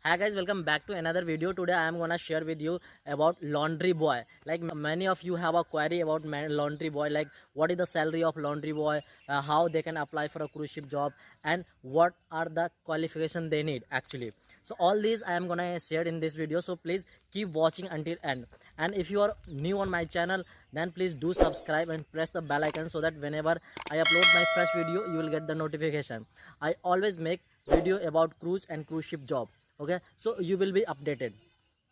Hi guys, welcome back to another video. Today I am gonna share with you about laundry boy. Like many of you have a query about laundry boy, like what is the salary of laundry boy, how they can apply for a cruise ship job, and what are the qualification they need actually. So all these I am gonna share in this video. So please keep watching until end. And if you are new on my channel, then please do subscribe and press the bell icon so that whenever I upload my fresh video, you will get the notification. I always make video about cruise and cruise ship job. Okay, so you will be updated.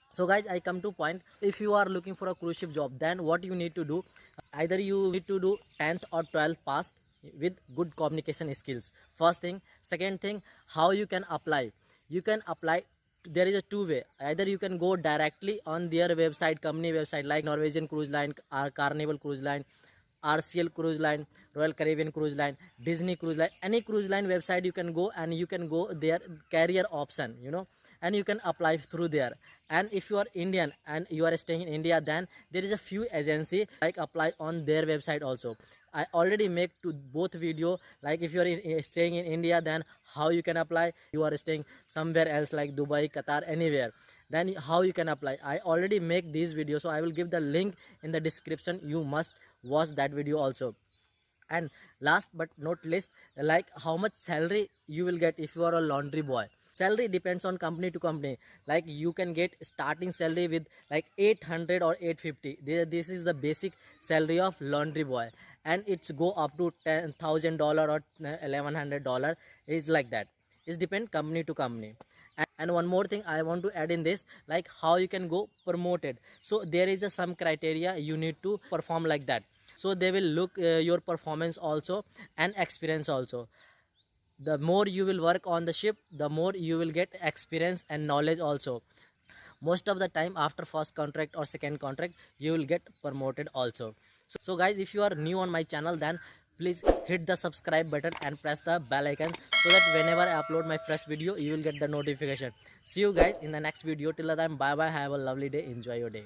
So guys, I come to point. If you are looking for a cruise ship job, then what you need to do, either you need to do 10th or 12th pass with good communication skills. First thing. Second thing, how you can apply. You can apply, there is a two way. Either you can go directly on their website, company website, like Norwegian Cruise Line or Carnival Cruise Line, RCL Cruise Line, Royal Caribbean Cruise Line, Disney Cruise Line, any cruise line website you can go, and you can go their career option, and you can apply through there. And if you are Indian and you are staying in India, then there is a few agency like apply on their website also. I already make to both video, like if you are staying in India, then how you can apply. You are staying somewhere else like Dubai, Qatar, anywhere, then how you can apply. I already make these videos, so I will give the link in the description. You must watch that video also. And last but not least, like how much salary you will get if you are a laundry boy. Salary depends on company to company. Like you can get starting salary with like 800 or 850. This is the basic salary of laundry boy, and it's go up to $10,000 or $1,100. Is like that. It depends company to company. And one more thing I want to add in this, like how you can go promoted. So there is some criteria you need to perform like that. So they will look your performance also and experience also. The more you will work on the ship, the more you will get experience and knowledge also. Most of the time after first contract or second contract, you will get promoted also. So guys, if you are new on my channel, then please hit the subscribe button and press the bell icon so that whenever I upload my fresh video, you will get the notification. See you guys in the next video. Till the time, bye bye, have a lovely day, enjoy your day.